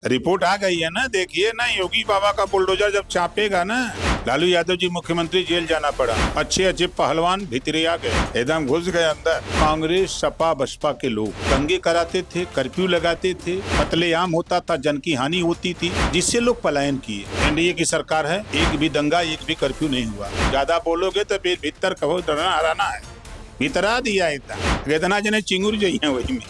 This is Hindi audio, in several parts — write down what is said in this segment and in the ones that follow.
रिपोर्ट आ गई है ना, देखिए ना, योगी बाबा का बुलडोजर जब चापेगा ना। लालू यादव जी मुख्यमंत्री जेल जाना पड़ा, अच्छे अच्छे पहलवान भीतरे आ गए, एकदम घुस गए अंदर। कांग्रेस सपा बसपा के लोग दंगे कराते थे, कर्फ्यू लगाते थे, कत्लेआम होता था, जन की हानि होती थी, जिससे लोग पलायन किए। एनडीए की सरकार है, एक भी दंगा एक भी कर्फ्यू नहीं हुआ। ज्यादा बोलोगे तो फिर भीतर कहो डरना हराना है, भीतरा दिया इतना जने चिंगुर जाइए वही में।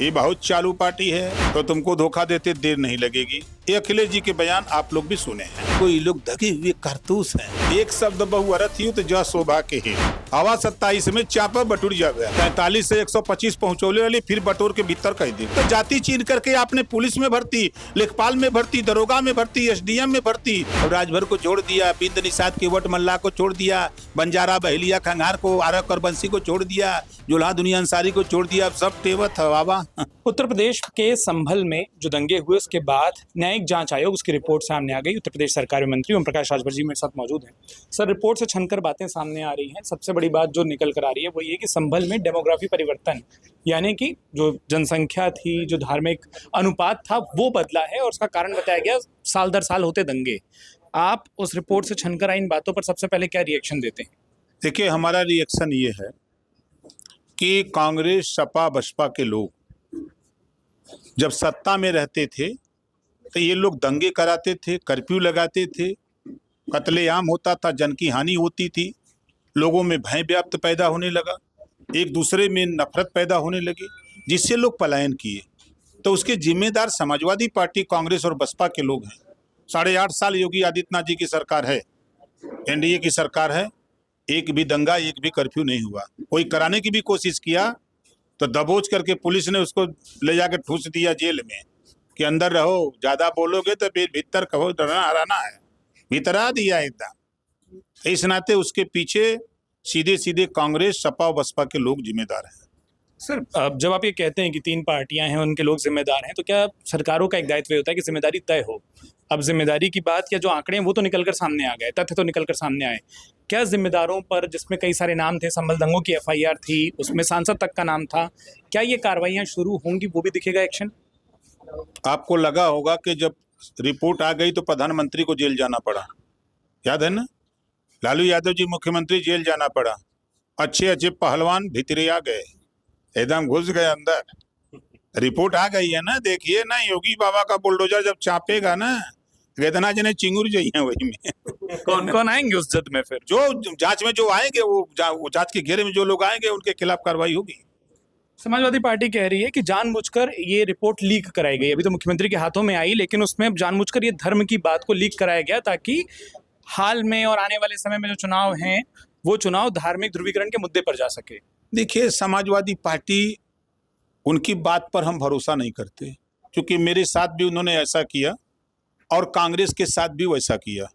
ये बहुत चालू पार्टी है, तो तुमको धोखा देते देर नहीं लगेगी। ये अखिलेश जी के बयान आप लोग भी सुने हैं। कोई लोग दगे हुए कारतूस हैं। एक शब्द बहुअरथ ही तो जय शोभा के ही। हवा 27 में चापा बटुर जा गया, 43 से 125 पहुंचौले वाली फिर बटोर के भीतर कह दी। तो जाति चीन करके आपने पुलिस में भर्ती, लेखपाल में भर्ती, दरोगा में भर्ती, एसडीएम में भर्ती, और राजभर को छोड़ दिया, बिंद निषाद के वट मल्ला को छोड़ दिया, बंजारा बहलिया खंगार को, आरक और बंसी को छोड़ दिया, जुल्हा दुनिया अंसारी को छोड़ दिया। अब सब टेवत है बाबा। उत्तर प्रदेश के संभल में जो दंगे हुए उसके बाद न्यायिक जांच आयोग उसकी रिपोर्ट सामने आ गई। उत्तर प्रदेश सरकार में मंत्री ओम प्रकाश राजभर जी मेरे साथ मौजूद हैं। सर, रिपोर्ट से छनकर बातें सामने आ रही हैं। सबसे बड़ी बात जो निकल कर आ रही है वो ये कि संभल में डेमोग्राफी परिवर्तन, यानी कि जो जनसंख्या थी, जो धार्मिक अनुपात था, वो बदला है और उसका कारण बताया गया साल दर साल होते दंगे। आप उस रिपोर्ट से छनकर आई इन बातों पर सबसे पहले क्या रिएक्शन देते हैं? देखिए, हमारा रिएक्शन ये है कि कांग्रेस सपा बसपा के लोग जब सत्ता में रहते थे तो ये लोग दंगे कराते थे, कर्फ्यू लगाते थे, कत्लेआम होता था, जन की हानि होती थी, लोगों में भय व्याप्त पैदा होने लगा, एक दूसरे में नफरत पैदा होने लगी, जिससे लोग पलायन किए। तो उसके जिम्मेदार समाजवादी पार्टी कांग्रेस और बसपा के लोग हैं। 8.5 साल योगी आदित्यनाथ जी की सरकार है, एनडीए की सरकार है, एक भी दंगा एक भी कर्फ्यू नहीं हुआ। कोई कराने की भी कोशिश किया तो दबोच करके पुलिस ने उसको ले जाकर ठूस दिया जेल में कि अंदर रहो, ज्यादा बोलोगे तो फिर भीतर कहो डरना हराना है, भीतरा दिया एकदम। इस नाते उसके पीछे सीधे सीधे कांग्रेस सपा और बसपा के लोग जिम्मेदार हैं। सर, अब जब आप ये कहते हैं कि 3 पार्टियां हैं, उनके लोग जिम्मेदार हैं, तो क्या सरकारों का एक दायित्व होता है कि जिम्मेदारी तय हो? अब जिम्मेदारी की बात या जो आंकड़े हैं वो तो निकल कर सामने आ गए, तथ्य तो निकल कर सामने आए। क्या जिम्मेदारों पर, जिसमें कई सारे नाम थे, संभल दंगों की एफआईआर थी, उसमें सांसद तक का नाम था, क्या ये कार्रवाइयां शुरू होंगी, वो भी दिखेगा एक्शन? आपको लगा होगा कि जब रिपोर्ट आ गई तो प्रधानमंत्री को जेल जाना पड़ा, याद है ना? लालू यादव जी मुख्यमंत्री जेल जाना पड़ा, अच्छे अच्छे पहलवान भीतरे आ गए, एकदम घुस गए अंदर। रिपोर्ट आ गई है ना, देखिए ना, योगी बाबा का बुलडोजर जब चापेगा ना, इतना जने चिंगुर जाइए वही में। कौन कौन आएंगे उस जद में? फिर जो जांच में जो आएंगे, वो जांच के घेरे में जो लोग आएंगे उनके खिलाफ कार्रवाई होगी। समाजवादी पार्टी कह रही है कि जानबूझकर ये रिपोर्ट लीक कराई गई। अभी तो मुख्यमंत्री के हाथों में आई, लेकिन उसमें जानबूझकर ये धर्म की बात को लीक कराया गया ताकि हाल में और आने वाले समय में जो चुनाव हैं वो चुनाव धार्मिक ध्रुवीकरण के मुद्दे पर जा सके। देखिए, समाजवादी पार्टी, उनकी बात पर हम भरोसा नहीं करते, क्योंकि मेरे साथ भी उन्होंने ऐसा किया और कांग्रेस के साथ भी वैसा किया।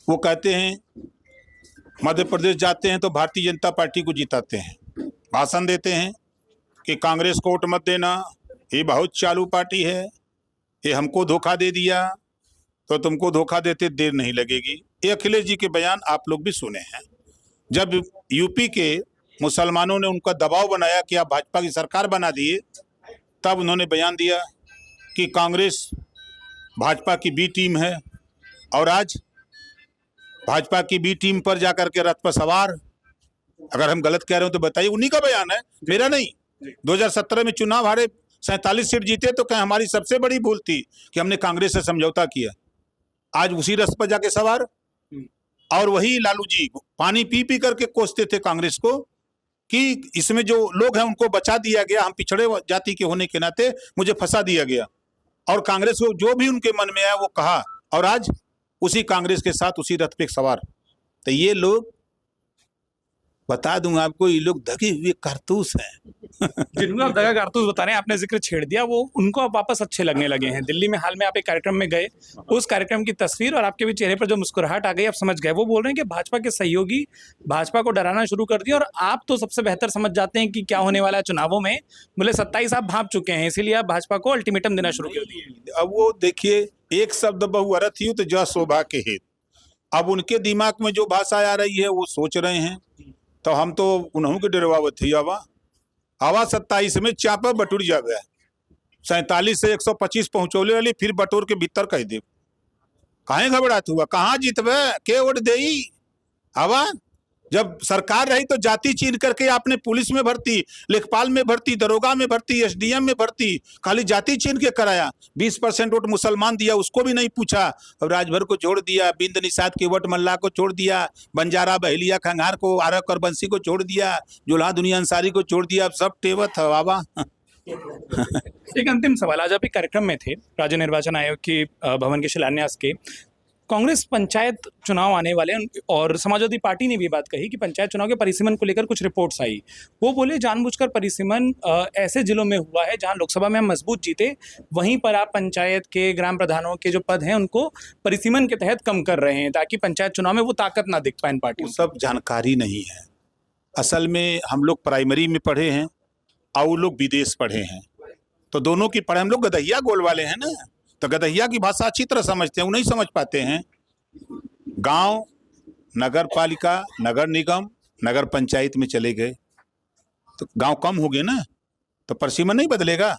वो कहते हैं मध्य प्रदेश जाते हैं तो भारतीय जनता पार्टी को जिताते हैं, भाषण देते हैं कि कांग्रेस को वोट मत देना, ये बहुत चालू पार्टी है, ये हमको धोखा दे दिया, तो तुमको धोखा देते देर नहीं लगेगी। ये अखिलेश जी के बयान आप लोग भी सुने हैं। जब यूपी के मुसलमानों ने उनका दबाव बनाया कि आप भाजपा की सरकार बना दिए, तब उन्होंने बयान दिया कि कांग्रेस भाजपा की बी टीम है, और आज भाजपा की बी टीम पर जाकर के रथ पर सवार। अगर हम गलत कह रहे हो तो बताइए, उन्हीं का बयान है, मेरा नहीं। 2017 में चुनाव हारे, 47 सीट जीते, तो कहीं हमारी सबसे बड़ी भूल थी कि हमने कांग्रेस से समझौता किया। आज उसी रथ पर जाके सवार, और वही लालू जी पानी पी पी करके कोसते थे कांग्रेस को कि इसमें जो लोग हैं उनको बचा दिया गया, हम पिछड़े जाति के होने के नाते मुझे फंसा दिया गया, और कांग्रेस को जो भी उनके मन में आया वो कहा, और आज उसी कांग्रेस के साथ उसी रथ पे सवार। तो ये लोग, बता दूं आपको, ये लोग दगे हुए कारतूस हैं। जिनको आप दगा कारतूस बता रहे हैं, आपने जिक्र छेड़ दिया, वो उनको अब वापस अच्छे लगने लगे हैं। दिल्ली में हाल में आप एक कार्यक्रम में गए, उस कार्यक्रम की तस्वीर और आपके भी चेहरे पर जो मुस्कुराहट आ गई, आप समझ गए। वो बोल रहे हैं कि भाजपा के सहयोगी भाजपा को डराना शुरू कर दिया, और आप तो सबसे बेहतर समझ जाते हैं कि क्या होने वाला है चुनावों में। बोले 27 आप भाप चुके हैं, इसीलिए आप भाजपा को अल्टीमेटम देना शुरू कर दिए। अब वो देखिए, एक शब्द बहुअरथ ही तो जय शोभा के हित। अब उनके दिमाग में जो भाषा आ रही है वो सोच रहे हैं, तो हम तो उन्हों के डरवावत थी। हवा 27 में चापा बटुर जा गया, 47 से 125 पहुंचौले वाली फिर बटोर के भीतर कह दे। काहे घबरात हुआ, कहाँ जीतबे, के वोट देई? हवा जब सरकार रही तो जाति चीन करके आपने पुलिस में भर्ती, लेखपाल में भर्ती, दरोगा में भर्ती, एसडीएम में भर्ती, खाली जाति चीन के कराया। 20% वोट मुसलमान दिया, उसको भी नहीं पूछा। अब राजभर को छोड़ दिया, बिंद निषाद की वोट मल्ला को छोड़ दिया, बंजारा बहलिया खंगार को, आरक और बंसी को छोड़ दिया, जुल्हा दुनिया अंसारी को छोड़ दिया। अब सब टेवत है बाबा। एक अंतिम सवाल, आज आप एक कार्यक्रम में थे राज्य निर्वाचन आयोग के भवन के शिलान्यास के। कांग्रेस पंचायत चुनाव आने वाले और समाजवादी पार्टी ने भी बात कही कि पंचायत चुनाव के परिसीमन को लेकर कुछ रिपोर्ट्स आई। वो बोले जानबूझकर परिसीमन ऐसे जिलों में हुआ है जहां लोकसभा में हम मजबूत जीते, वहीं पर आप पंचायत के ग्राम प्रधानों के जो पद हैं उनको परिसीमन के तहत कम कर रहे हैं ताकि पंचायत चुनाव में वो ताकत ना दिख पाए पार्टी। वो सब जानकारी नहीं है। असल में हम लोग प्राइमरी में पढ़े हैं और वो लोग विदेश पढ़े हैं, तो दोनों की पढ़ाई, हम लोग गदहिया गोल वाले हैं ना, तो गदहिया की भाषा अच्छी तरह समझते हैं, वो नहीं समझ पाते हैं। गांव, नगर पालिका, नगर निगम, नगर पंचायत में चले गए तो गांव कम हो गए ना, तो परिसीमन नहीं बदलेगा।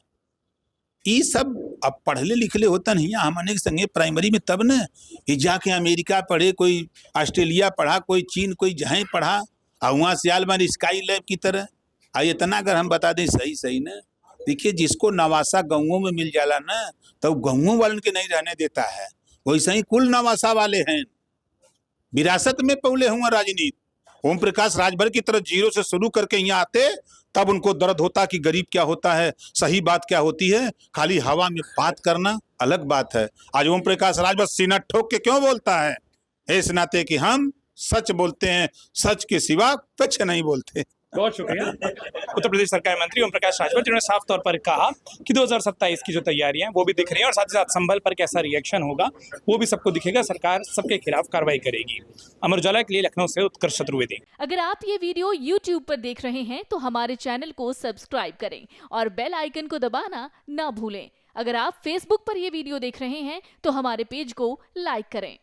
ये सब अब पढ़ले लिखले होता नहीं, हमने संगे प्राइमरी में तब न ये जाके अमेरिका पढ़े, कोई ऑस्ट्रेलिया पढ़ा, कोई चीन, कोई जहाँ पढ़ा, और वहाँ से आल मान स्काई लैब की तरह। इतना अगर हम बता दें सही ना, देखिए जिसको नवासा गाँवों में मिल जाला ना, तो गाँवों वालों के नहीं रहने देता है। वैसे ही कुल नवासा वाले हैं, विरासत में पौले हुआ राजनीति। ओम प्रकाश राजभर की तरह जीरो से शुरू करके यहाँ आते, तब उनको दर्द होता कि गरीब क्या होता है, सही बात क्या होती है। खाली हवा में बात करना अलग बात है। आज ओम प्रकाश राजभर सीना ठोक के क्यों बोलता है? इस नाते कि हम सच बोलते हैं, सच के सिवा कुछ नहीं बोलते। बहुत शुक्रिया। उत्तर प्रदेश सरकार मंत्री ओम प्रकाश राजभर, जिन्होंने साफ तौर पर कहा कि 2027 की जो तैयारियां हैं वो भी दिख रही हैं और साथ ही साथ संभल पर कैसा रिएक्शन होगा वो भी सबको दिखेगा। सरकार सबके खिलाफ कार्रवाई करेगी। अमर उजाला के लिए लखनऊ से उत्कर्ष चतुर्वेदी। अगर आप ये वीडियो YouTube पर देख रहे हैं तो हमारे चैनल को सब्सक्राइब करें और बेल आइकन को दबाना ना भूलें। अगर आप Facebook पर ये वीडियो देख रहे हैं तो हमारे पेज को लाइक करें।